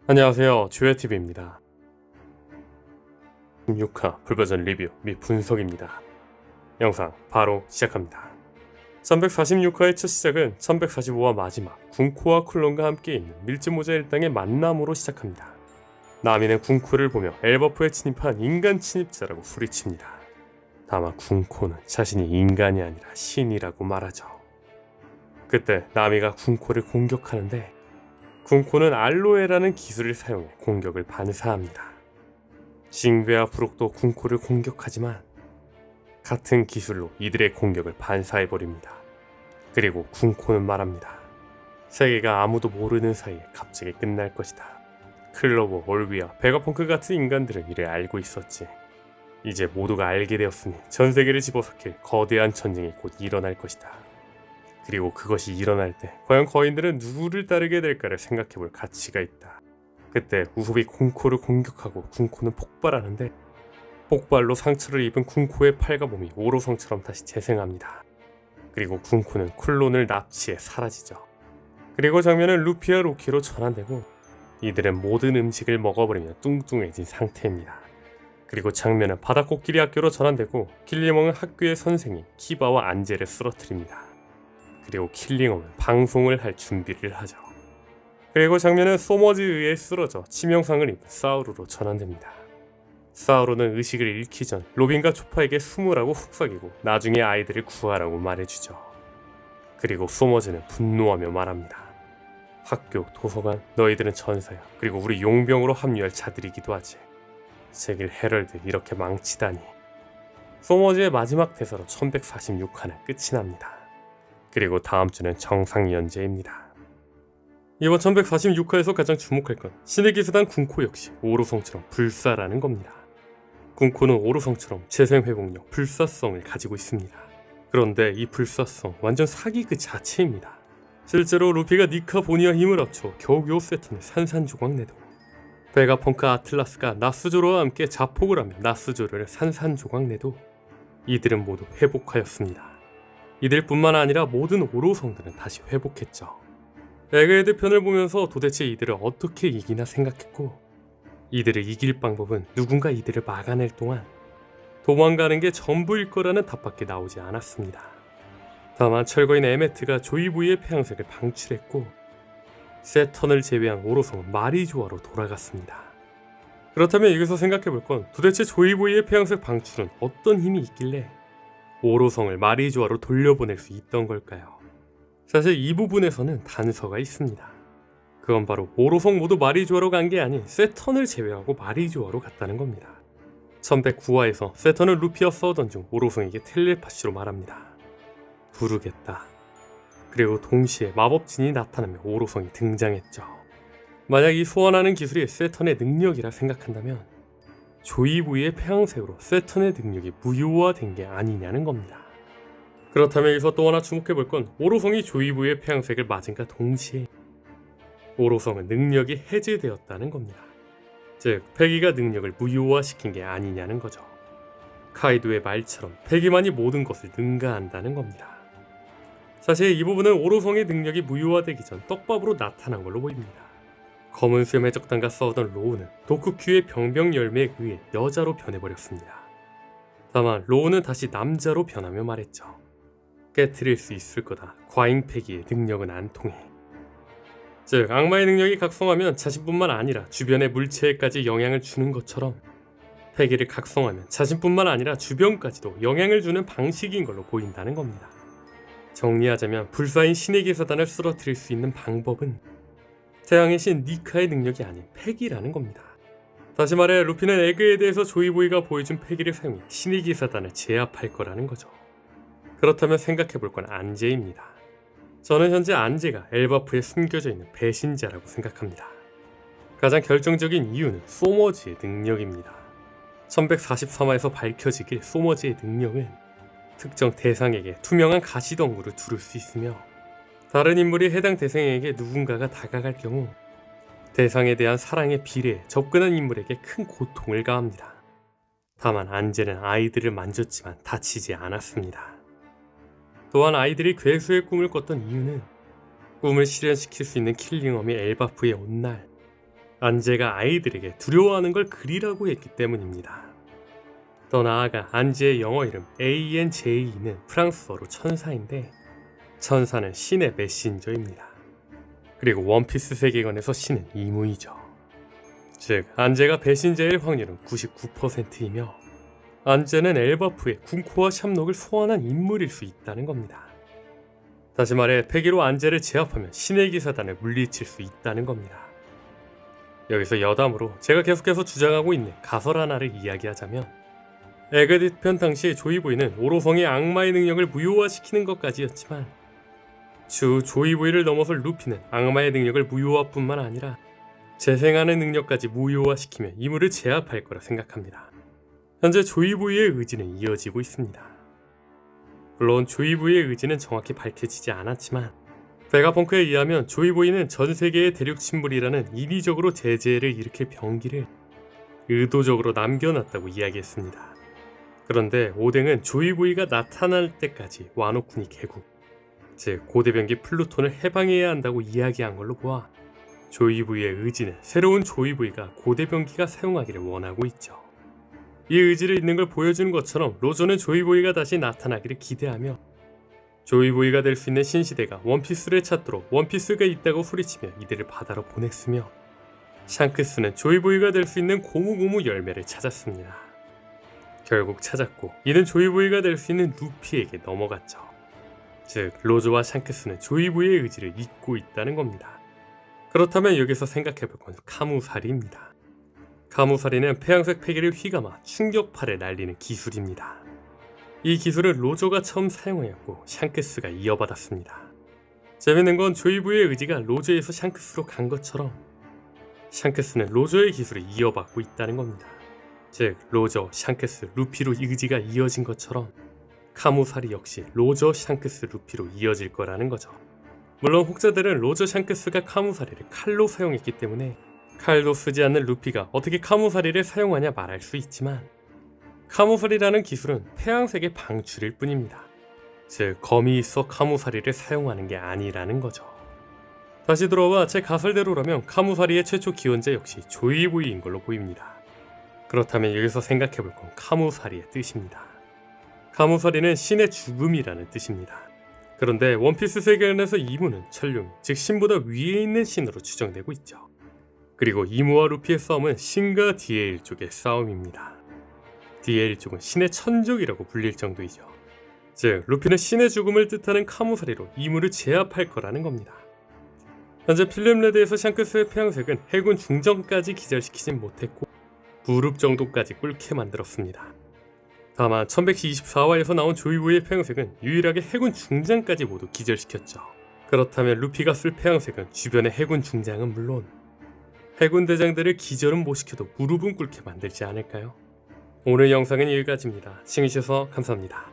안녕하세요, 주요TV입니다. 16화 풀버전 리뷰 및 분석입니다. 영상 바로 시작합니다. 1146화의 첫 시작은 1145화 마지막 군코와 쿨론과 함께 있는 밀짚모자 일당의 만남으로 시작합니다. 나미는 군코를 보며 엘버프에 침입한 인간 침입자라고 소리칩니다. 다만 군코는 자신이 인간이 아니라 신이라고 말하죠. 그때 나미가 군코를 공격하는데 군코는 알로에라는 기술을 사용해 공격을 반사합니다. 징베와 브록도 군코를 공격하지만 같은 기술로 이들의 공격을 반사해버립니다. 그리고 군코는 말합니다. 세계가 아무도 모르는 사이에 갑자기 끝날 것이다. 클로버, 올비와 베가펑크 같은 인간들은 이를 알고 있었지. 이제 모두가 알게 되었으니 전 세계를 집어삼킬 거대한 전쟁이 곧 일어날 것이다. 그리고 그것이 일어날 때 과연 거인들은 누구를 따르게 될까를 생각해볼 가치가 있다. 그때 우섭이 군코를 공격하고 군코는 폭발하는데 폭발로 상처를 입은 군코의 팔과 몸이 오로성처럼 다시 재생합니다. 그리고 군코는 쿨론을 납치해 사라지죠. 그리고 장면은 루피와 로키로 전환되고 이들은 모든 음식을 먹어버리며 뚱뚱해진 상태입니다. 그리고 장면은 바다코끼리 학교로 전환되고 킬리멍은 학교의 선생인 키바와 안젤을 쓰러뜨립니다. 그리고 킬링엄은 방송을 할 준비를 하죠. 그리고 장면은 소머즈에 의해 쓰러져 치명상을 입은 사우루로 전환됩니다. 사우루는 의식을 잃기 전 로빈과 초파에게 숨으라고 속삭이고 나중에 아이들을 구하라고 말해주죠. 그리고 소머즈는 분노하며 말합니다. 학교, 도서관, 너희들은 전사야. 그리고 우리 용병으로 합류할 자들이기도 하지. 제길 헤럴드 이렇게 망치다니. 소머즈의 마지막 대사로 1146화는 끝이 납니다. 그리고 다음 주는 정상연재입니다. 이번 1146화에서 가장 주목할 건 신의 기사단 군코 역시 오로성처럼 불사라는 겁니다. 군코는 오로성처럼 재생회복력, 불사성을 가지고 있습니다. 그런데 이 불사성 완전 사기 그 자체입니다. 실제로 루피가 니카 보니와 힘을 합쳐 겨우겨우 세턴을 산산조각 내도 베가펑크 아틀라스가 나스조로와 함께 자폭을 하며 나스조로를 산산조각 내도 이들은 모두 회복하였습니다. 이들뿐만 아니라 모든 오로성들은 다시 회복했죠. 에그헤드 편을 보면서 도대체 이들을 어떻게 이기나 생각했고 이들을 이길 방법은 누군가 이들을 막아낼 동안 도망가는 게 전부일 거라는 답밖에 나오지 않았습니다. 다만 철거인 에메트가 조이부이의 폐양색을 방출했고 세턴을 제외한 오로성은 마리조아로 돌아갔습니다. 그렇다면 여기서 생각해볼 건 도대체 조이부이의 폐양색 방출은 어떤 힘이 있길래 오로성을 마리조아로 돌려보낼 수 있던 걸까요? 사실 이 부분에서는 단서가 있습니다. 그건 바로 오로성 모두 마리조아로 간 게 아닌 세턴을 제외하고 마리조아로 갔다는 겁니다. 1109화에서 세턴은 루피와 싸우던 중 오로성에게 텔레파시로 말합니다. 부르겠다. 그리고 동시에 마법진이 나타나며 오로성이 등장했죠. 만약 이 소환하는 기술이 세턴의 능력이라 생각한다면 조이부이의 폐양색으로 세턴의 능력이 무효화된 게 아니냐는 겁니다. 그렇다면 여기서 또 하나 주목해볼 건 오로성이 조이부이의 폐양색을 맞은과 동시에 오로성은 능력이 해제되었다는 겁니다. 즉 패기가 능력을 무효화시킨 게 아니냐는 거죠. 카이도의 말처럼 패기만이 모든 것을 능가한다는 겁니다. 사실 이 부분은 오로성의 능력이 무효화되기 전 떡밥으로 나타난 걸로 보입니다. 검은 수염의 적단과 싸우던 로우는 도쿠큐의 병병 열매에 의해 여자로 변해버렸습니다. 다만 로우는 다시 남자로 변하며 말했죠. 깨트릴 수 있을 거다. 과잉 패기의 능력은 안 통해. 즉 악마의 능력이 각성하면 자신뿐만 아니라 주변의 물체에까지 영향을 주는 것처럼 패기를 각성하면 자신뿐만 아니라 주변까지도 영향을 주는 방식인 걸로 보인다는 겁니다. 정리하자면 불사인 신의 기사단을 쓰러뜨릴 수 있는 방법은 태양의 신 니카의 능력이 아닌 패기라는 겁니다. 다시 말해 루피는 에그에 대해서 조이보이가 보여준 패기를 사용해 신의 기사단을 제압할 거라는 거죠. 그렇다면 생각해볼 건 안제입니다. 저는 현재 안제가 엘바프에 숨겨져 있는 배신자라고 생각합니다. 가장 결정적인 이유는 소머즈의 능력입니다. 1143화에서 밝혀지길 소머즈의 능력은 특정 대상에게 투명한 가시덩굴을 두를 수 있으며 다른 인물이 해당 대상에게 누군가가 다가갈 경우 대상에 대한 사랑에 비례해 접근한 인물에게 큰 고통을 가합니다. 다만 안제는 아이들을 만졌지만 다치지 않았습니다. 또한 아이들이 괴수의 꿈을 꿨던 이유는 꿈을 실현시킬 수 있는 킬링엄이 엘바프에 온 날 안제가 아이들에게 두려워하는 걸 그리라고 했기 때문입니다. 더 나아가 안제의 영어 이름 ANJ는 프랑스어로 천사인데 천사는 신의 메신저입니다. 그리고 원피스 세계관에서 신은 이무이죠. 즉 안제가 배신자일 확률은 99%이며 안제는 엘바프의 군코와 샴록을 소환한 인물일 수 있다는 겁니다. 다시 말해 패기로 안제를 제압하면 신의 기사단을 물리칠 수 있다는 겁니다. 여기서 여담으로 제가 계속해서 주장하고 있는 가설 하나를 이야기하자면 에그딧 편 당시 조이보이는 오로성의 악마의 능력을 무효화시키는 것까지였지만 주 조이보이를 넘어서 루피는 악마의 능력을 무효화뿐만 아니라 재생하는 능력까지 무효화시키며 이물을 제압할 거라 생각합니다. 현재 조이보이의 의지는 이어지고 있습니다. 물론 조이보이의 의지는 정확히 밝혀지지 않았지만 베가펑크에 의하면 조이보이는 전 세계의 대륙 침몰이라는 인위적으로 대재해를 일으킬 병기를 의도적으로 남겨놨다고 이야기했습니다. 그런데 오뎅은 조이보이가 나타날 때까지 와노쿠니 개국, 즉 고대병기 플루톤을 해방해야 한다고 이야기한 걸로 보아 조이보이의 의지는 새로운 조이보이가 고대병기가 사용하기를 원하고 있죠. 이 의지를 있는 걸 보여주는 것처럼 로저는 조이보이가 다시 나타나기를 기대하며 조이보이가 될 수 있는 신시대가 원피스를 찾도록 원피스가 있다고 소리치며 이들을 바다로 보냈으며 샹크스는 조이보이가 될 수 있는 고무고무 열매를 찾았습니다. 결국 찾았고 이는 조이보이가 될 수 있는 루피에게 넘어갔죠. 즉 로저와 샹크스는 조이보이의 의지를 잊고 있다는 겁니다. 그렇다면 여기서 생각해볼 건 카무사리입니다. 카무사리는 폐양색 패기를 휘감아 충격파를 날리는 기술입니다. 이 기술은 로저가 처음 사용하였고 샹크스가 이어받았습니다. 재밌는 건 조이보이의 의지가 로저에서 샹크스로 간 것처럼 샹크스는 로저의 기술을 이어받고 있다는 겁니다. 즉 로저, 샹크스, 루피로 의지가 이어진 것처럼 카무사리 역시 로저, 샹크스, 루피로 이어질 거라는 거죠. 물론 혹자들은 로저, 샹크스가 카무사리를 칼로 사용했기 때문에 칼도 쓰지 않는 루피가 어떻게 카무사리를 사용하냐 말할 수 있지만 카무사리라는 기술은 폐양색의 방출일 뿐입니다. 즉 검이 있어 카무사리를 사용하는 게 아니라는 거죠. 다시 돌아와 제 가설대로라면 카무사리의 최초 기원자 역시 조이보이인 걸로 보입니다. 그렇다면 여기서 생각해볼 건 카무사리의 뜻입니다. 카무사리는 신의 죽음이라는 뜻입니다. 그런데 원피스 세계관에서 이무는 천룡, 즉 신보다 위에 있는 신으로 추정되고 있죠. 그리고 이무와 루피의 싸움은 신과 디에일 쪽의 싸움입니다. 디에일 쪽은 신의 천적이라고 불릴 정도이죠. 즉 루피는 신의 죽음을 뜻하는 카무사리로 이무를 제압할 거라는 겁니다. 현재 필름 레드에서 샹크스의 폐양색은 해군 중정까지 기절시키진 못했고 무릎 정도까지 꿇게 만들었습니다. 다만 1124화에서 나온 조이보이의 폐양색은 유일하게 해군 중장까지 모두 기절시켰죠. 그렇다면 루피가 쓸 폐양색은 주변의 해군 중장은 물론 해군 대장들을 기절은 못 시켜도 무릎은 꿇게 만들지 않을까요? 오늘 영상은 여기까지입니다. 시청해주셔서 감사합니다.